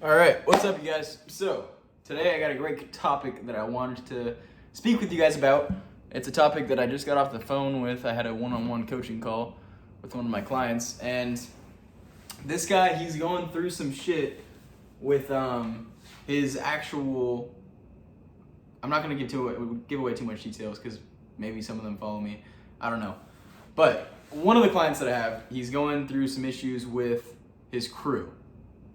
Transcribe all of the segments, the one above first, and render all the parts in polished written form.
All right, what's up, you guys? So, today I got a great topic that I wanted to speak with you guys about. It's a topic that I just got off the phone with. I had a one-on-one coaching call with one of my clients, and this guy, he's going through some shit with his actual. I'm not gonna give away too much details because maybe some of them follow me. I don't know, but one of the clients that I have, he's going through some issues with his crew.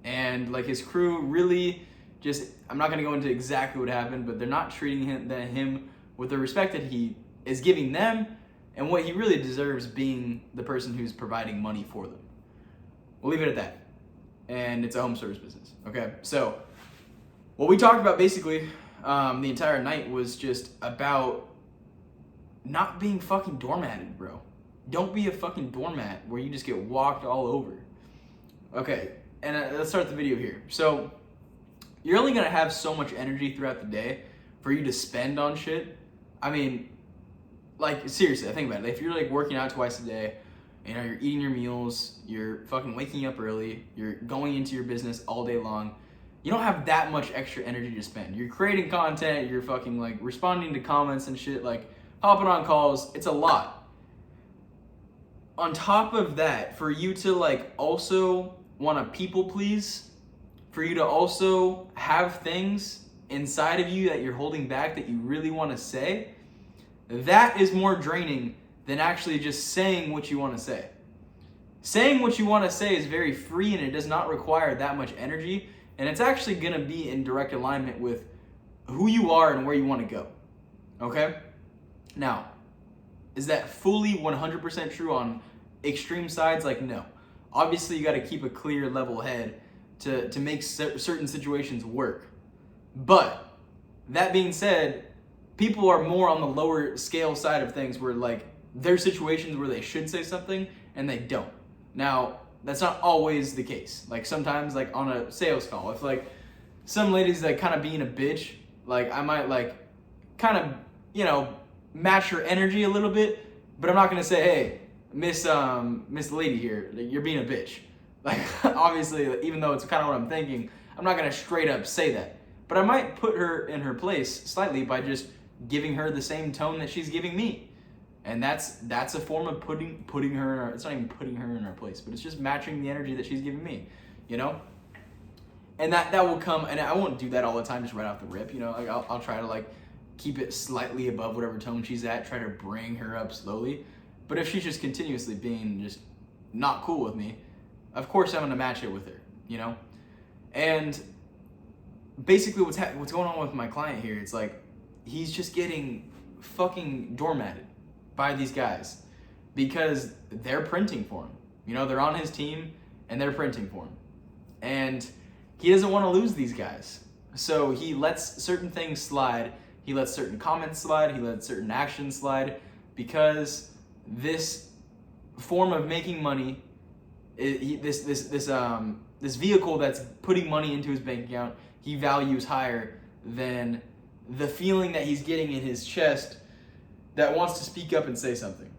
And like his crew really just, I'm not gonna go into exactly what happened, but they're not treating him with the respect that he is giving them and what he really deserves, being the person who's providing money for them. We'll leave it at that. And it's a home service business, okay? So what we talked about basically the entire night was just about not being fucking doormatted, bro. Don't be a fucking doormat where you just get walked all over. Okay, and let's start the video here. So, you're only gonna have so much energy throughout the day for you to spend on shit. I mean, like, seriously, think about it. If you're like working out twice a day, you know, you're eating your meals, you're fucking waking up early, you're going into your business all day long, you don't have that much extra energy to spend. You're creating content, you're fucking like responding to comments and shit, like hopping on calls. It's a lot. On top of that, for you to like also want to people please, for you to also have things inside of you that you're holding back that you really want to say, that is more draining than actually just saying what you want to say. Saying what you want to say is very free and it does not require that much energy, and it's actually going to be in direct alignment with who you are and where you want to go. Okay? Now, is that fully 100% true on extreme sides? Like, no. Obviously, you got to keep a clear, level head to make certain situations work. But that being said, people are more on the lower scale side of things where like there's situations where they should say something and they don't. Now, that's not always the case. Like sometimes, like on a sales call, if like some lady's like kind of being a bitch, like I might like kind of, you know, match her energy a little bit, but I'm not gonna say, hey, Miss Lady here, you're being a bitch. Like obviously, even though it's kind of what I'm thinking, I'm not gonna straight up say that. But I might put her in her place slightly by just giving her the same tone that she's giving me. And that's a form of putting her in her, it's not even putting her in her place, but it's just matching the energy that she's giving me, you know? And that will come, and I won't do that all the time just right off the rip, you know? Like I'll try to like keep it slightly above whatever tone she's at, try to bring her up slowly. But if she's just continuously being just not cool with me, of course I'm gonna match it with her, you know? And basically what's going on with my client here, it's like he's just getting fucking doormatted by these guys because they're printing for him. You know, they're on his team and they're printing for him. And he doesn't want to lose these guys. So he lets certain things slide. He lets certain comments slide. He lets certain actions slide because this form of making money, this vehicle that's putting money into his bank account, he values higher than the feeling that he's getting in his chest that wants to speak up and say something.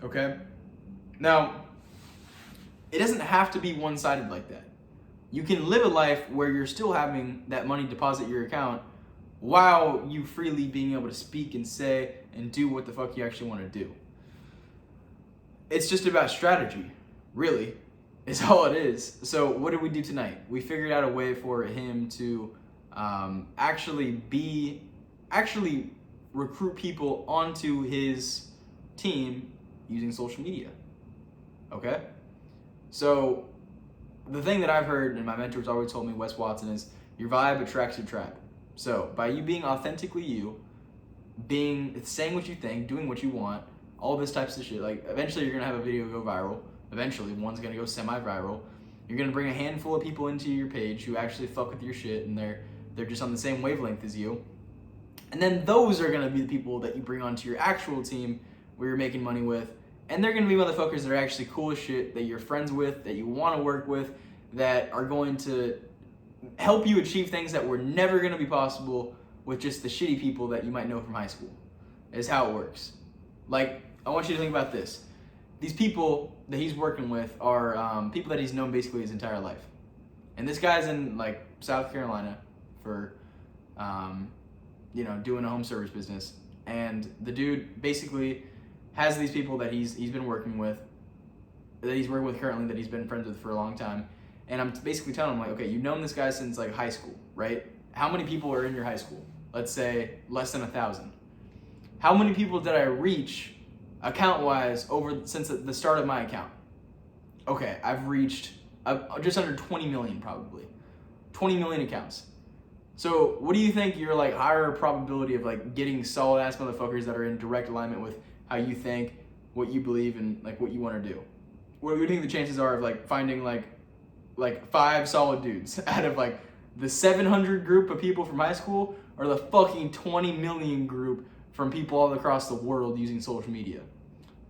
Okay? Now, it doesn't have to be one-sided like that. You can live a life where you're still having that money deposit your account while you freely being able to speak and say and do what the fuck you actually want to do. It's just about strategy, really, is all it is. So what did we do tonight? We figured out a way for him to actually recruit people onto his team using social media. Okay? So the thing that I've heard, and my mentor's always told me, Wes Watson, is your vibe attracts your tribe. So by you being authentically you, saying what you think, doing what you want, all this types of shit, like eventually you're gonna have a video go viral. Eventually one's gonna go semi-viral. You're gonna bring a handful of people into your page who actually fuck with your shit and they're just on the same wavelength as you. And then those are gonna be the people that you bring onto your actual team where you're making money with. And they're gonna be motherfuckers that are actually cool as shit, that you're friends with, that you wanna work with, that are going to help you achieve things that were never gonna be possible with just the shitty people that you might know from high school, is how it works. Like, I want you to think about this. These people that he's working with are people that he's known basically his entire life. And this guy's in like South Carolina for, doing a home service business. And the dude basically has these people that he's been working with, that he's working with currently, that he's been friends with for a long time. And I'm basically telling him, like, okay, you've known this guy since like high school, right? How many people are in your high school? Let's say less than 1,000. How many people did I reach account-wise since the start of my account? Okay, I've reached just under 20 million probably. 20 million accounts. So what do you think your like higher probability of like getting solid ass motherfuckers that are in direct alignment with how you think, what you believe, and like what you want to do? What do you think the chances are of like finding like 5 solid dudes out of like the 700 group of people from high school, or the fucking 20 million group from people all across the world using social media?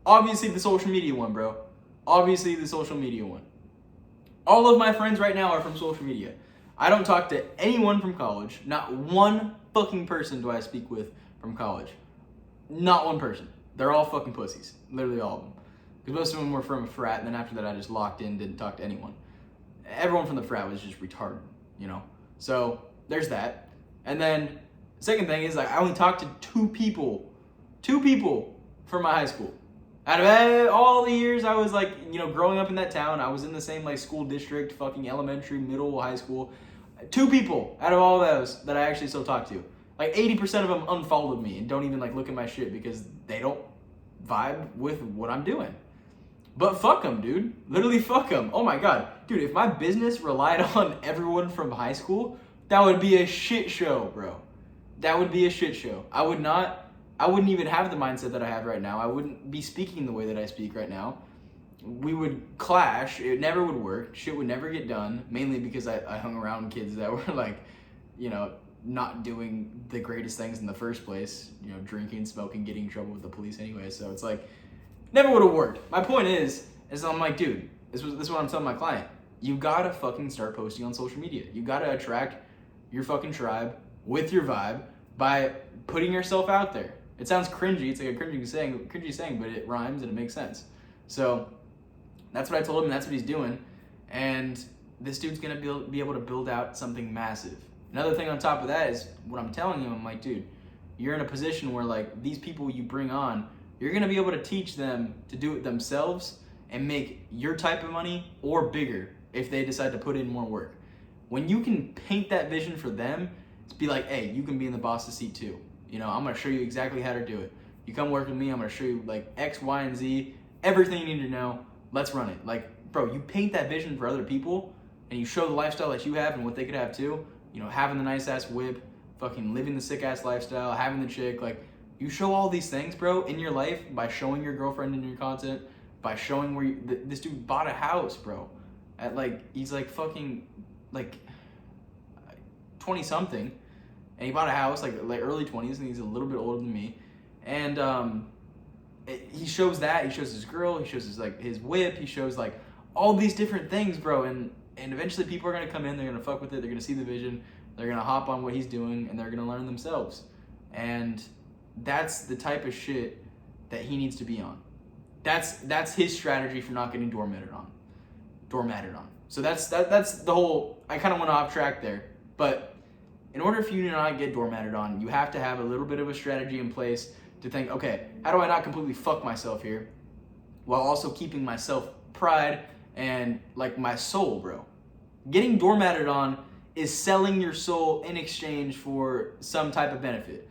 Obviously the social media one, bro. Obviously the social media one. All of my friends right now are from social media. I don't talk to anyone from college. Not one fucking person do I speak with from college. Not one person. They're all fucking pussies. Literally all of them. Because most of them were from a frat, and then after that I just locked in, didn't talk to anyone. Everyone from the frat was just retarded, So there's that. And then second thing is like I only talked to two people from my high school. Out of all the years I was like, growing up in that town, I was in the same like school district, fucking elementary, middle, high school. 2 people out of all those that I actually still talk to. Like 80% of them unfollowed me and don't even like look at my shit because they don't vibe with what I'm doing. But fuck them, dude. Literally fuck them. Oh my god. Dude, if my business relied on everyone from high school, that would be a shit show, bro. That would be a shit show. I wouldn't even have the mindset that I have right now. I wouldn't be speaking the way that I speak right now. We would clash. It never would work. Shit would never get done, mainly because I hung around kids that were like, not doing the greatest things in the first place. Drinking, smoking, getting in trouble with the police anyway. So it's like, never would have worked. My point is I'm like, dude, this is what I'm telling my client. You gotta fucking start posting on social media. You gotta attract your fucking tribe with your vibe by putting yourself out there. It sounds cringy. It's like a cringy saying, but it rhymes and it makes sense. So that's what I told him. That's what he's doing. And this dude's gonna be able to build out something massive. Another thing on top of that is what I'm telling him. I'm like, dude, you're in a position where like these people you bring on, you're gonna be able to teach them to do it themselves and make your type of money or bigger if they decide to put in more work. When you can paint that vision for them, to be like, hey, you can be in the boss's seat too. I'm gonna show you exactly how to do it. You come work with me, I'm gonna show you like X, Y, and Z, everything you need to know. Let's run it. Like, bro, you paint that vision for other people and you show the lifestyle that you have and what they could have too. Having the nice ass whip, fucking living the sick ass lifestyle, having the chick, like, you show all these things, bro, in your life by showing your girlfriend in your content, by showing where this dude bought a house, bro. At like, he's like fucking like 20 something, and he bought a house like early 20s, and he's a little bit older than me. And he shows that, he shows his girl, he shows his whip, he shows like all these different things, bro. And eventually people are gonna come in, they're gonna fuck with it, they're gonna see the vision, they're gonna hop on what he's doing, and they're gonna learn themselves. And that's the type of shit that he needs to be on. That's his strategy for not getting doormatted on. So that's the whole. I kind of went off track there, but in order for you to not get doormatted on, you have to have a little bit of a strategy in place to think, okay, how do I not completely fuck myself here, while also keeping my self pride and like my soul, bro. Getting doormatted on is selling your soul in exchange for some type of benefit.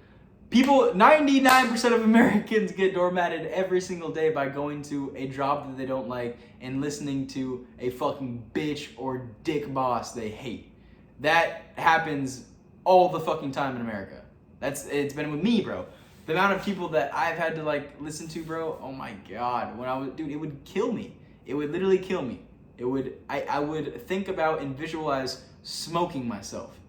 99% of Americans get doormatted every single day by going to a job that they don't like and listening to a fucking bitch or dick boss they hate. That happens all the fucking time in America. It's been with me, bro. The amount of people that I've had to like listen to, bro, oh my god. Dude, it would kill me. It would literally kill me. I would think about and visualize smoking myself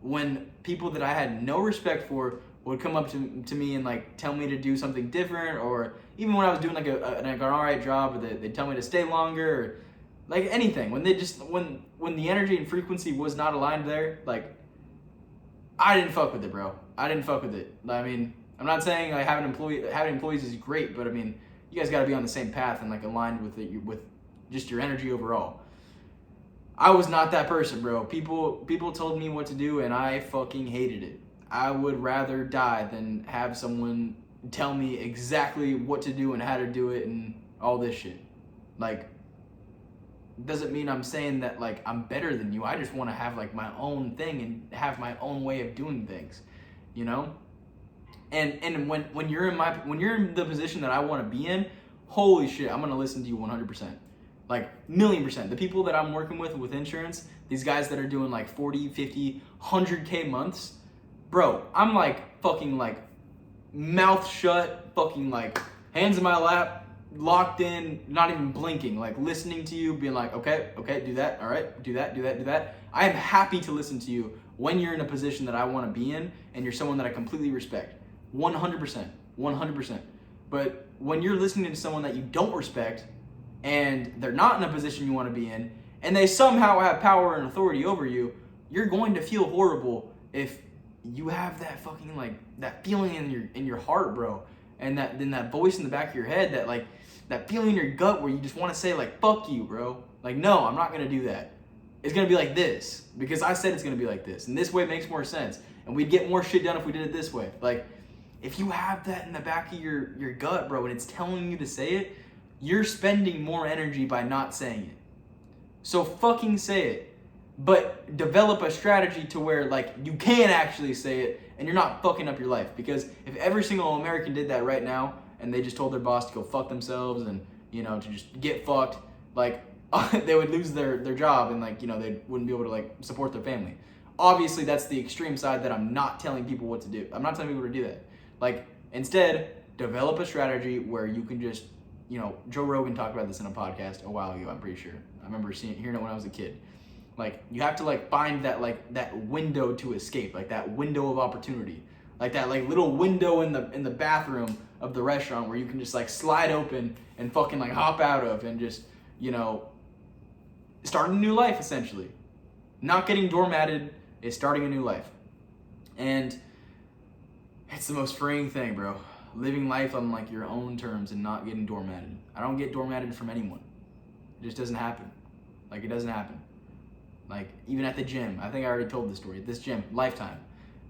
when people that I had no respect for would come up to me and like tell me to do something different, or even when I was doing like an alright job, or they'd tell me to stay longer, or like anything. When the energy and frequency was not aligned there, like I didn't fuck with it, bro. I didn't fuck with it. I mean, I'm not saying like having employees is great, but I mean, you guys got to be on the same path and like aligned with it, with just your energy overall. I was not that person, bro. People told me what to do and I fucking hated it. I would rather die than have someone tell me exactly what to do and how to do it and all this shit. Like, doesn't mean I'm saying that like I'm better than you. I just want to have like my own thing and have my own way of doing things, you know? And when you're in the position that I want to be in, holy shit, I'm gonna listen to you 100%, like 1,000,000%. The people that I'm working with insurance, these guys that are doing like 40, 50, 100K months, bro, I'm like fucking like mouth shut, fucking like hands in my lap, locked in, not even blinking, like listening to you, being like, okay, do that, all right, do that. I am happy to listen to you when you're in a position that I want to be in and you're someone that I completely respect. 100%. But when you're listening to someone that you don't respect and they're not in a position you want to be in and they somehow have power and authority over you, you're going to feel horrible if you have that fucking like that feeling in your heart, bro. And that voice in the back of your head, that like that feeling in your gut where you just want to say like, fuck you, bro. Like, no, I'm not going to do that. It's going to be like this because I said it's going to be like this. And this way makes more sense. And we'd get more shit done if we did it this way. Like, if you have that in the back of your gut, bro, and it's telling you to say it, you're spending more energy by not saying it. So fucking say it. But develop a strategy to where like you can actually say it and you're not fucking up your life. Because if every single American did that right now and they just told their boss to go fuck themselves and, you know, to just get fucked, like they would lose their job and like, you know, they wouldn't be able to like support their family. Obviously, that's the extreme side that I'm not telling people what to do. I'm not telling people to do that. Like, instead, develop a strategy where you can just, you know, Joe Rogan talked about this in a podcast a while ago, I'm pretty sure. I remember hearing it when I was a kid. Like, you have to like find that window to escape, like that window of opportunity. Like that like little window in the bathroom of the restaurant where you can just like slide open and fucking like hop out of and just, you know, start a new life essentially. Not getting doormatted is starting a new life. And it's the most freeing thing, bro. Living life on like your own terms and not getting doormatted. I don't get doormatted from anyone. It just doesn't happen. Like, it doesn't happen. Like, even at the gym, I think I already told this story. At this gym, Lifetime,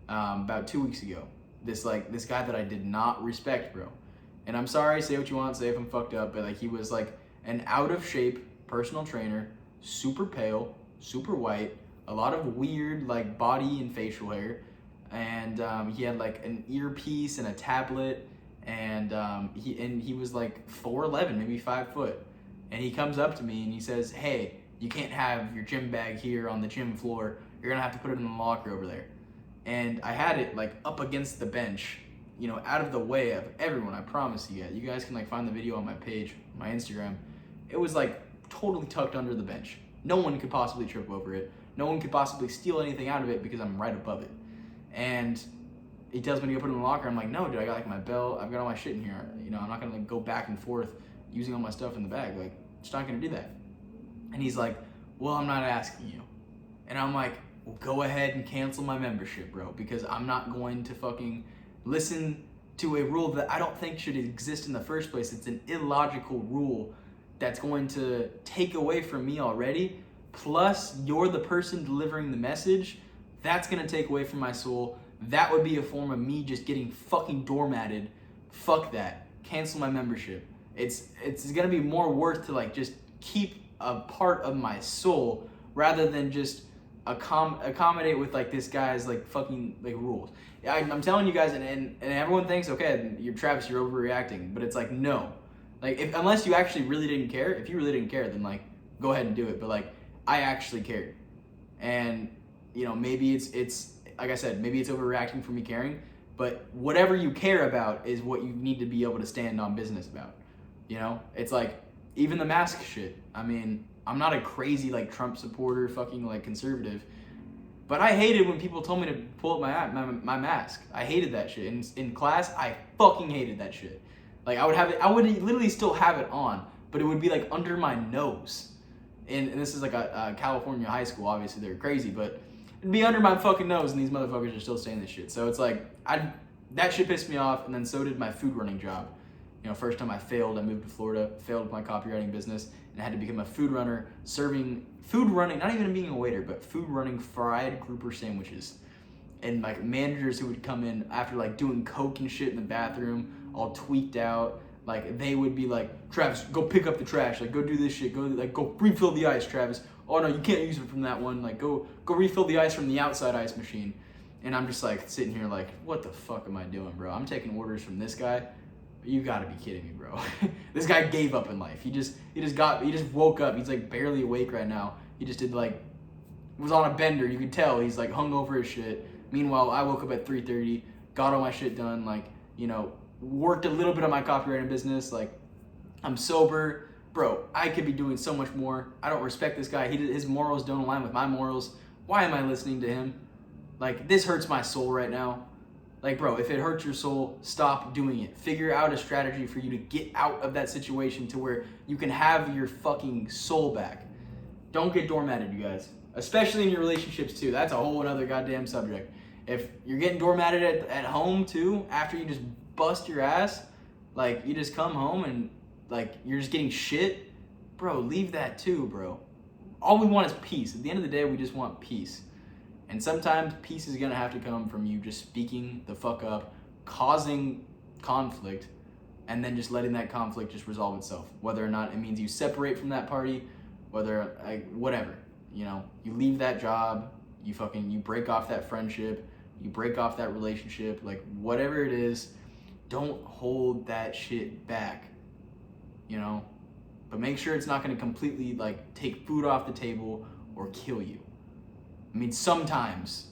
about 2 weeks ago, this guy that I did not respect, bro. And I'm sorry, say what you want, say if I'm fucked up, but like he was like an out of shape personal trainer, super pale, super white, a lot of weird like body and facial hair. And he had like an earpiece and a tablet, and he was like 4'11", maybe 5 foot. And he comes up to me and he says, "Hey, you can't have your gym bag here on the gym floor. You're gonna have to put it in the locker over there." And I had it like up against the bench, you know, out of the way of everyone. I promise you guys. You guys can like find the video on my page, my Instagram. It was like totally tucked under the bench. No one could possibly trip over it. No one could possibly steal anything out of it because I'm right above it. And he tells me to go put it in the locker. I'm like, no, dude, I got like my belt. I've got all my shit in here. You know, I'm not gonna like go back and forth using all my stuff in the bag. Like, just not gonna do that. And he's like, well, I'm not asking you. And I'm like, well, go ahead and cancel my membership, bro, because I'm not going to fucking listen to a rule that I don't think should exist in the first place. It's an illogical rule that's going to take away from me already. Plus, you're the person delivering the message. That's gonna take away from my soul. That would be a form of me just getting fucking doormatted. Fuck that. Cancel my membership. It's gonna be more worth to like just keep a part of my soul rather than just accommodate with like this guy's like fucking like rules. I'm telling you guys, and everyone thinks, okay, you're Travis, you're overreacting, but it's like, no. Like, unless you actually really didn't care, if you really didn't care, then like go ahead and do it. But like, I actually cared, and you know, maybe it's like I said, maybe it's overreacting for me caring, but whatever you care about is what you need to be able to stand on business about. You know, it's like even the mask shit. I mean, I'm not a crazy like Trump supporter, fucking like conservative, but I hated when people told me to pull up my mask. I hated that shit. In class, I fucking hated that shit. Like I would literally still have it on, but it would be like under my nose. And this is like a California high school, obviously they're crazy, but it'd be under my fucking nose and these motherfuckers are still saying this shit. So it's like, that shit pissed me off, and then so did my food running job. You know, first time I failed, I moved to Florida, failed with my copywriting business, and I had to become a food runner, serving food running, not even being a waiter, but food running fried grouper sandwiches. And like managers who would come in after like doing coke and shit in the bathroom, all tweaked out. Like they would be like, Travis, go pick up the trash. Like go do this shit. Go refill the ice, Travis. Oh no, you can't use it from that one. Like go refill the ice from the outside ice machine. And I'm just like sitting here like, what the fuck am I doing, bro? I'm taking orders from this guy. You gotta be kidding me, bro. This guy gave up in life. He just woke up. He's like barely awake right now. He just did like, was on a bender. You could tell he's like hungover as shit. Meanwhile, I woke up at 3:30, got all my shit done, like, you know, worked a little bit on my copywriting business. Like, I'm sober. Bro, I could be doing so much more. I don't respect this guy. His morals don't align with my morals. Why am I listening to him? Like, this hurts my soul right now. Like, bro, if it hurts your soul, stop doing it. Figure out a strategy for you to get out of that situation to where you can have your fucking soul back. Don't get doormatted, you guys. Especially in your relationships, too. That's a whole other goddamn subject. If you're getting doormatted at home, too, after you just bust your ass, like, you just come home and, like, you're just getting shit, bro, leave that, too, bro. All we want is peace. At the end of the day, we just want peace. And sometimes peace is gonna have to come from you just speaking the fuck up, causing conflict, and then just letting that conflict just resolve itself. Whether or not it means you separate from that party, whatever. You know, you leave that job, you break off that friendship, you break off that relationship, like whatever it is, don't hold that shit back, you know? But make sure it's not gonna completely like take food off the table or kill you. I mean, sometimes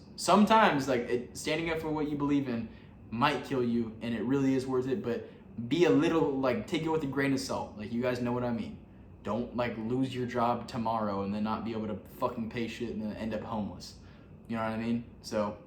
like standing up for what you believe in might kill you and it really is worth it, but be a little, like, take it with a grain of salt. Like, you guys know what I mean. Don't like lose your job tomorrow and then not be able to fucking pay shit and then end up homeless. You know what I mean? So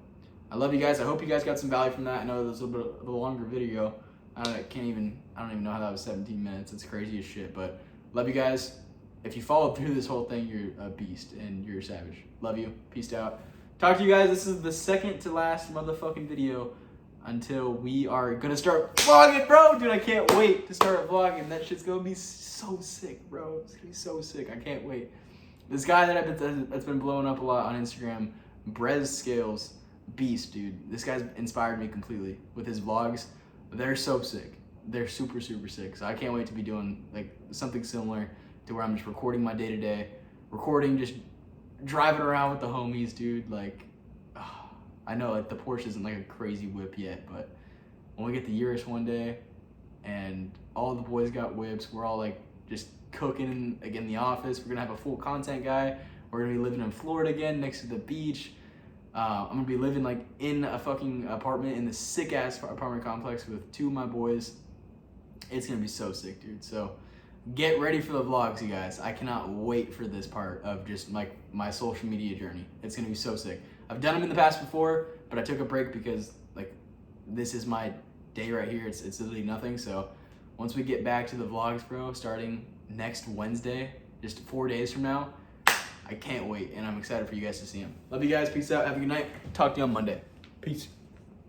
I love you guys. I hope you guys got some value from that. I know this was a little bit of a longer video. I don't even know how that was 17 minutes. It's crazy as shit, but love you guys. If you followed through this whole thing, you're a beast and you're a savage. Love you. Peace out. Talk to you guys. This is the second to last motherfucking video until we are gonna start vlogging, bro. Dude, I can't wait to start vlogging. That shit's gonna be so sick, bro. It's gonna be so sick. I can't wait. This guy that's been blowing up a lot on Instagram, Brez Scales, beast, dude. This guy's inspired me completely with his vlogs. They're so sick. They're super, super sick. So I can't wait to be doing like something similar to where I'm just recording my day-to-day, just driving around with the homies, dude. Like, I know like the Porsche isn't like a crazy whip yet, but when we get the Urus one day and all the boys got whips, we're all like just cooking again in the office. We're gonna have a full content guy. We're gonna be living in Florida again next to the beach. I'm gonna be living like in a fucking apartment in the sick ass apartment complex with two of my boys. It's gonna be so sick, dude. So get ready for the vlogs, you guys. I cannot wait for this part of just like my social media journey. It's gonna be so sick. I've done them in the past before, but I took a break because like this is my day right here. It's literally nothing. So once we get back to the vlogs, bro, starting next Wednesday, just 4 days from now, I can't wait, and I'm excited for you guys to see them. Love you guys. Peace out. Have a good night. Talk to you on Monday. Peace.